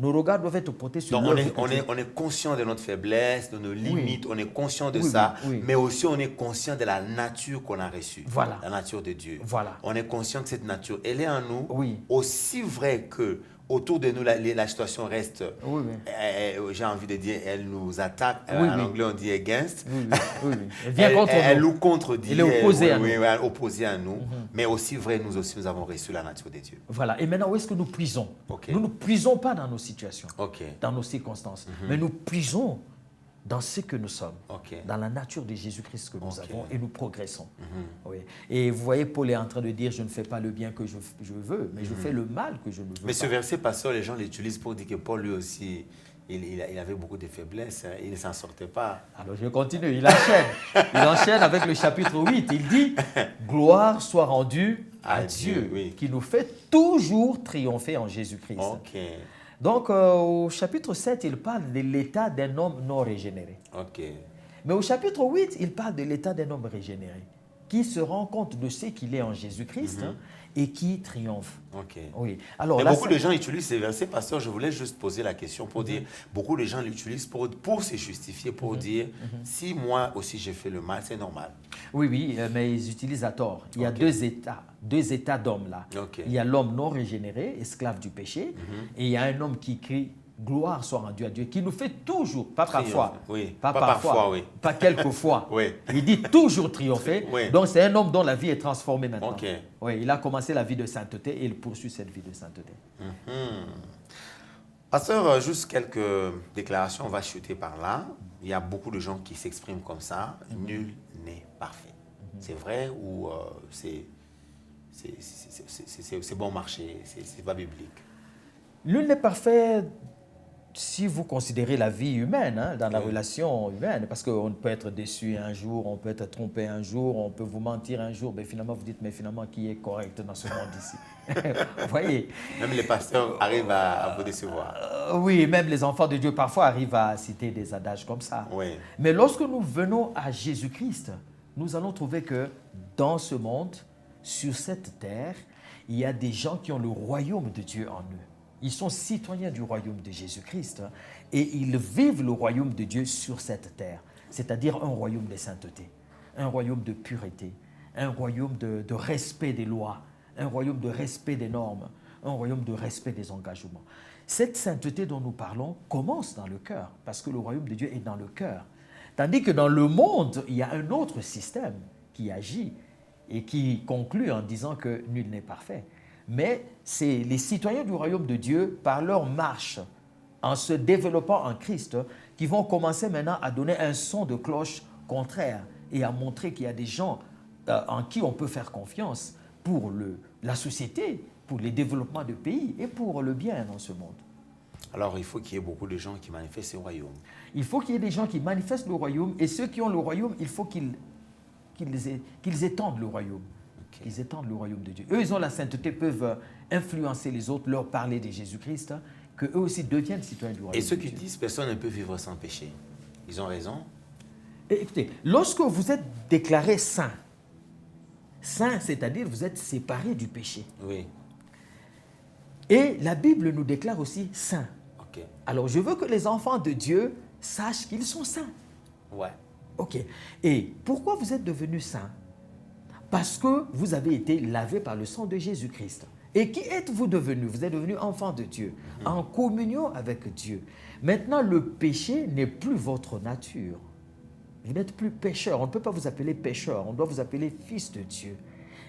Nos regards doivent être portés sur Donc l'œuvre que Dieu- on est conscient de notre faiblesse, de nos limites, on est conscient de Oui, ça, oui. mais aussi on est conscient de la nature qu'on a reçue, Voilà. la nature de Dieu. Voilà. On est conscient que cette nature, elle est en nous, Oui. aussi vrai que autour de nous, la situation reste, Oui, oui. j'ai envie de dire, elle nous attaque, Oui, en oui. anglais on dit against, Oui, oui, oui, oui. Elle vient contre elle nous. nous contredit, Elle est opposée à nous. elle est opposée à nous, mais aussi vrai, nous aussi, nous avons reçu la nature de Dieu. Voilà. Et maintenant, où est-ce que nous puisons? Ok. Nous ne puisons pas dans nos situations, Ok. dans nos circonstances, mais nous puisons dans ce que nous sommes, Ok. dans la nature de Jésus-Christ que nous Ok. avons, et nous progressons. Oui. Et vous voyez, Paul est en train de dire, je ne fais pas le bien que je veux, mais je fais le mal que je ne veux Mais pas. ce verset, pasteur, les gens l'utilisent pour dire que Paul, lui aussi, il avait beaucoup de faiblesses, hein, il ne s'en sortait pas. Alors je continue, il enchaîne. Il enchaîne avec le chapitre 8. Il dit, gloire soit rendue à Dieu, oui. qui nous fait toujours triompher en Jésus-Christ. Ok, Donc au chapitre 7, il parle de l'état d'un homme non régénéré. ok. Mais au chapitre 8, il parle de l'état d'un homme régénéré, qui se rend compte de ce qu'il est en Jésus-Christ hein, et qui triomphe. Ok. Oui. Alors, Mais là, beaucoup de gens utilisent ces versets, pasteur. Je voulais juste poser la question pour dire, beaucoup de gens l'utilisent pour se justifier, pour dire, si moi aussi j'ai fait le mal, c'est normal. Oui, mais ils utilisent à tort. Il y a Ok. deux états d'hommes là. Ok. Il y a l'homme non régénéré, esclave du péché, et il y a un homme qui crie gloire soit rendue à Dieu, qui nous fait toujours, pas Triomphe, parfois, oui. pas Pas parfois, parfois, oui. pas quelquefois. Oui. Il dit toujours triompher. Oui. Donc c'est un homme dont la vie est transformée maintenant. Ok. Oui, il a commencé la vie de sainteté et il poursuit cette vie de sainteté. Pasteur, juste quelques déclarations, on va chuter par là. Il y a beaucoup de gens qui s'expriment comme ça. Nul n'est parfait. C'est vrai ou c'est bon marché, c'est pas biblique? Nul n'est parfait si vous considérez la vie humaine, hein, dans la relation humaine, parce qu'on peut être déçu un jour, on peut être trompé un jour, on peut vous mentir un jour, mais finalement vous dites, mais finalement qui est correct dans ce monde ici? Vous voyez? Même les pasteurs arrivent à vous décevoir. Oui, même les enfants de Dieu parfois arrivent à citer des adages comme ça. Oui. Mais lorsque nous venons à Jésus-Christ, nous allons trouver que dans ce monde, sur cette terre, il y a des gens qui ont le royaume de Dieu en eux. Ils sont citoyens du royaume de Jésus-Christ hein, et ils vivent le royaume de Dieu sur cette terre, c'est-à-dire un royaume de sainteté, un royaume de pureté, un royaume de respect des lois, un royaume de respect des normes, un royaume de respect des engagements. Cette sainteté dont nous parlons commence dans le cœur, parce que le royaume de Dieu est dans le cœur. Tandis que dans le monde, il y a un autre système qui agit et qui conclut en disant que nul n'est parfait. Mais c'est les citoyens du royaume de Dieu, par leur marche, en se développant en Christ, qui vont commencer maintenant à donner un son de cloche contraire et à montrer qu'il y a des gens en qui on peut faire confiance pour la société, pour les développements de pays et pour le bien dans ce monde. Alors, il faut qu'il y ait beaucoup de gens qui manifestent ce royaume. Il faut qu'il y ait des gens qui manifestent le royaume et ceux qui ont le royaume, il faut qu'ils étendent le royaume. Qu'ils étendent le royaume de Dieu. Eux, ils ont la sainteté, peuvent influencer les autres, leur parler de Jésus-Christ, hein, qu'eux aussi deviennent citoyens du royaume Et de ceux Dieu. qui disent personne ne peut vivre sans péché, ils ont raison? Et écoutez, lorsque vous êtes déclaré saint, saint, c'est-à-dire vous êtes séparé du péché. Oui. Et la Bible nous déclare aussi saints. Ok. Alors, je veux que les enfants de Dieu sachent qu'ils sont saints. Ouais. Ok. Et pourquoi vous êtes devenus saints? Parce que vous avez été lavés par le sang de Jésus-Christ. Et qui êtes-vous devenus? Vous êtes devenus enfants de Dieu, en communion avec Dieu. Maintenant, le péché n'est plus votre nature. Vous n'êtes plus pécheur. On ne peut pas vous appeler pécheur. On doit vous appeler fils de Dieu.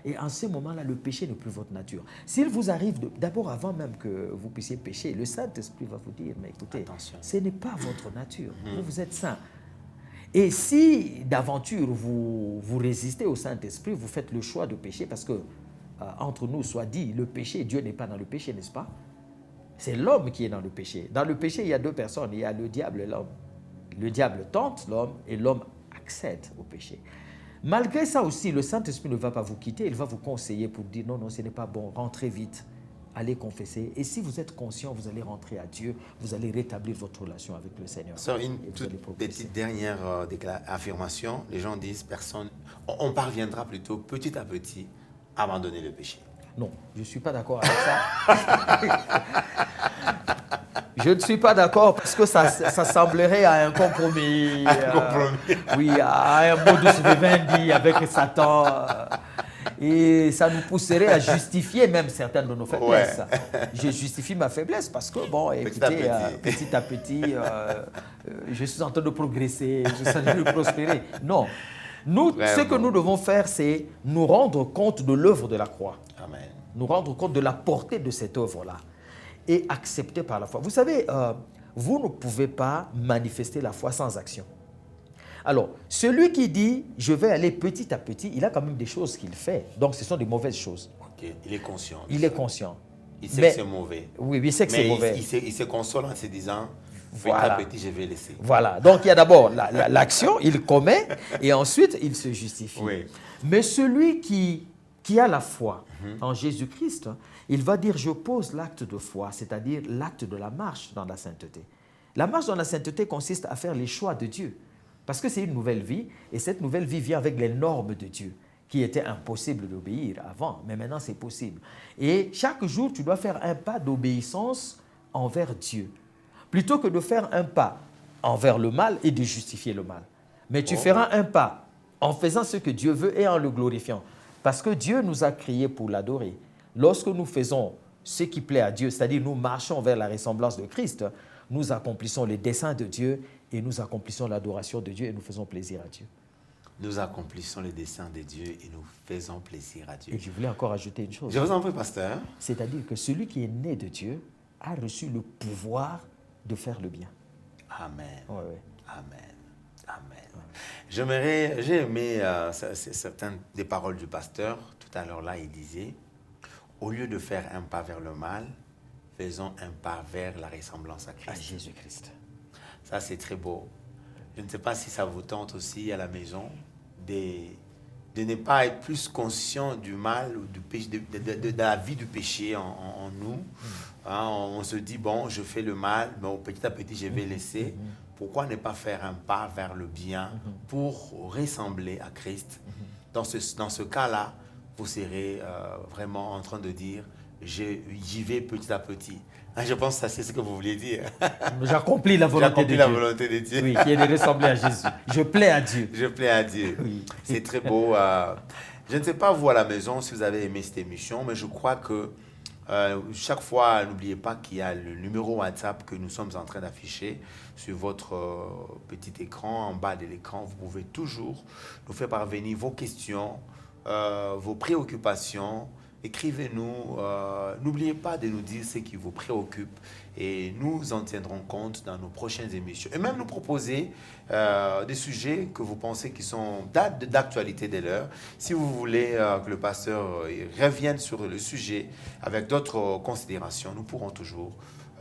Et en ce moment-là, le péché n'est plus votre nature. S'il vous arrive, d'abord avant même que vous puissiez pécher, le Saint-Esprit va vous dire, mais écoutez, Attention. ce n'est pas votre nature. Vous êtes saint. Et si d'aventure vous résistez au Saint-Esprit, vous faites le choix de pécher parce que, entre nous soit dit, le péché, Dieu n'est pas dans le péché, n'est-ce pas? C'est l'homme qui est dans le péché. Dans le péché, il y a deux personnes, il y a le diable et l'homme. Le diable tente l'homme et l'homme accède au péché. Malgré ça aussi, le Saint-Esprit ne va pas vous quitter, il va vous conseiller pour dire non, non, ce n'est pas bon, rentrez vite, allez confesser. Et si vous êtes conscient, vous allez rentrer à Dieu, vous allez rétablir votre relation avec le Seigneur. Sœur, une Et vous toute allez progresser. petite dernière affirmation. Les gens disent personne. On parviendra plutôt petit à petit à abandonner le péché. Non, je ne suis pas d'accord avec ça. Je ne suis pas d'accord parce que ça semblerait à un compromis. Oui, à un modus vivendi avec Satan. Et ça nous pousserait à justifier même certaines de nos faiblesses. Ouais. Je justifie ma faiblesse parce que, bon, écoutez, petit à petit, je suis en train de progresser, je suis en train de prospérer. Non. Nous, ce que nous devons faire, c'est nous rendre compte de l'œuvre de la croix. Amen. Nous rendre compte de la portée de cette œuvre-là et accepter par la foi. Vous savez, vous ne pouvez pas manifester la foi sans action. Alors, celui qui dit « je vais aller petit à petit », il a quand même des choses qu'il fait. Donc, ce sont des mauvaises choses. Ok, il est conscient. Il est conscient. Il sait que c'est mauvais. Oui, il sait que c'est mauvais. Il se console en se disant « Voilà. petit à petit, je vais laisser ». Voilà. Donc, il y a d'abord l'action, il commet, et ensuite, il se justifie. Oui. Mais celui qui a la foi en Jésus-Christ, il va dire « je pose l'acte de foi », c'est-à-dire l'acte de la marche dans la sainteté. La marche dans la sainteté consiste à faire les choix de Dieu. Parce que c'est une nouvelle vie, et cette nouvelle vie vient avec les normes de Dieu, qui étaient impossibles d'obéir avant, mais maintenant c'est possible. Et chaque jour, tu dois faire un pas d'obéissance envers Dieu, plutôt que de faire un pas envers le mal et de justifier le mal. Mais tu feras un pas en faisant ce que Dieu veut et en le glorifiant. Parce que Dieu nous a créés pour l'adorer. Lorsque nous faisons ce qui plaît à Dieu, c'est-à-dire nous marchons vers la ressemblance de Christ, nous accomplissons les desseins de Dieu et nous accomplissons l'adoration de Dieu et nous faisons plaisir à Dieu. Nous accomplissons les desseins de Dieu et nous faisons plaisir à Dieu. Et je voulais encore ajouter une chose. Je vous en prie, pasteur. C'est-à-dire que celui qui est né de Dieu a reçu le pouvoir de faire le bien. Amen. Ouais, ouais. Amen. Amen. J'ai aimé certaines des paroles du pasteur. Tout à l'heure, là, il disait, au lieu de faire un pas vers le mal, faisons un pas vers la ressemblance à Christ. À Jésus-Christ. Ça, c'est très beau. Je ne sais pas si ça vous tente aussi à la maison de ne pas être plus conscient du mal ou du péché, de la vie du péché en nous. Hein, on se dit, bon, je fais le mal, mais petit à petit, je vais laisser. Pourquoi ne pas faire un pas vers le bien pour ressembler à Christ? Dans ce cas-là, vous serez vraiment en train de dire, j'y vais petit à petit. Je pense que ça, c'est ce que vous vouliez dire. J'accomplis la volonté de Dieu. J'accomplis la volonté de Dieu. Oui, qui est de ressembler à Jésus. Je plais à Dieu. Je plais à Dieu. Oui. C'est très beau. Je ne sais pas, vous, à la maison, si vous avez aimé cette émission, mais je crois que chaque fois, n'oubliez pas qu'il y a le numéro WhatsApp que nous sommes en train d'afficher sur votre petit écran, en bas de l'écran. Vous pouvez toujours nous faire parvenir vos questions, vos préoccupations. Écrivez-nous, n'oubliez pas de nous dire ce qui vous préoccupe et nous en tiendrons compte dans nos prochaines émissions. Et même nous proposer des sujets que vous pensez qui sont d'actualité de l'heure. Si vous voulez que le pasteur revienne sur le sujet avec d'autres considérations, nous pourrons toujours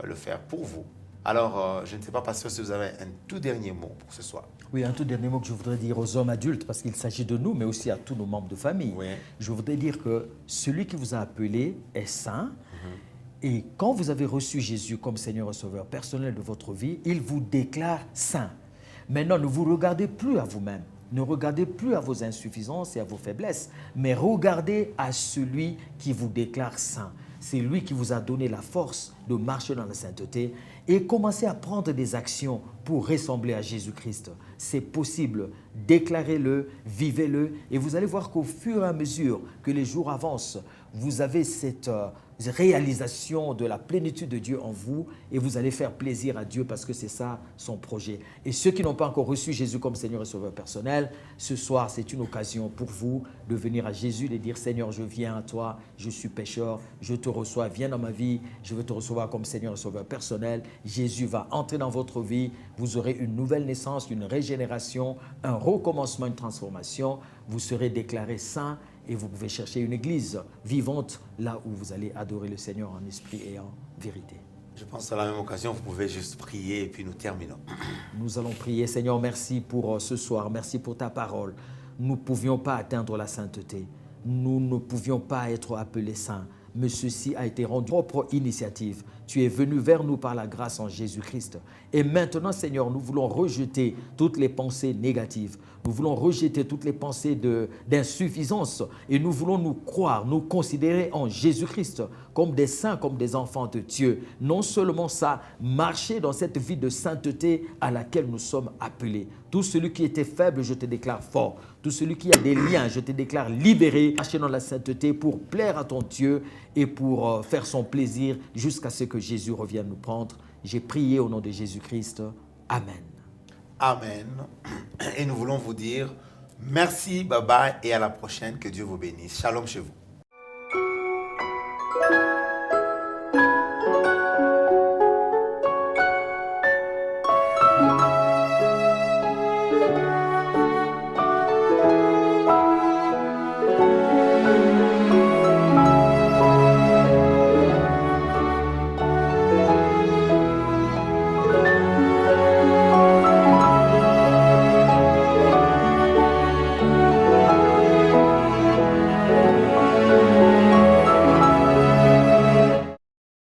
le faire pour vous. Alors, je ne sais pas, pasteur, si vous avez un tout dernier mot pour ce soir. Oui, un tout dernier mot que je voudrais dire aux hommes adultes, parce qu'il s'agit de nous, mais aussi à tous nos membres de famille. Oui. Je voudrais dire que celui qui vous a appelé est saint. Et quand vous avez reçu Jésus comme Seigneur et Sauveur personnel de votre vie, il vous déclare saint. Maintenant, ne vous regardez plus à vous-même. Ne regardez plus à vos insuffisances et à vos faiblesses, mais regardez à celui qui vous déclare saint. C'est lui qui vous a donné la force de marcher dans la sainteté et commencez à prendre des actions pour ressembler à Jésus-Christ. C'est possible. Déclarez-le, vivez-le et vous allez voir qu'au fur et à mesure que les jours avancent, vous avez cette réalisation de la plénitude de Dieu en vous et vous allez faire plaisir à Dieu parce que c'est ça son projet. Et ceux qui n'ont pas encore reçu Jésus comme Seigneur et Sauveur personnel, ce soir c'est une occasion pour vous de venir à Jésus et de dire Seigneur, je viens à toi, je suis pécheur, je te reçois, viens dans ma vie, je veux te recevoir comme Seigneur et Sauveur personnel. Jésus va entrer dans votre vie, vous aurez une nouvelle naissance, une régénération, un recommencement, une transformation, vous serez déclaré saint. Et vous pouvez chercher une église vivante là où vous allez adorer le Seigneur en esprit et en vérité. Je pense à la même occasion, vous pouvez juste prier et puis nous terminons. Nous allons prier. Seigneur, merci pour ce soir. Merci pour ta parole. Nous ne pouvions pas atteindre la sainteté. Nous ne pouvions pas être appelés saints. Mais ceci a été rendu propre initiative. Tu es venu vers nous par la grâce en Jésus-Christ. Et maintenant, Seigneur, nous voulons rejeter toutes les pensées négatives. Nous voulons rejeter toutes les pensées d'insuffisance. Et nous voulons nous croire, nous considérer en Jésus-Christ comme des saints, comme des enfants de Dieu. Non seulement ça, marcher dans cette vie de sainteté à laquelle nous sommes appelés. Tout celui qui était faible, je te déclare fort. Tout celui qui a des liens, je te déclare libéré. Marcher dans la sainteté pour plaire à ton Dieu et pour faire son plaisir jusqu'à ce que Jésus revienne nous prendre. J'ai prié au nom de Jésus-Christ. Amen. Amen. Et nous voulons vous dire merci, bye bye et à la prochaine. Que Dieu vous bénisse. Shalom chez vous.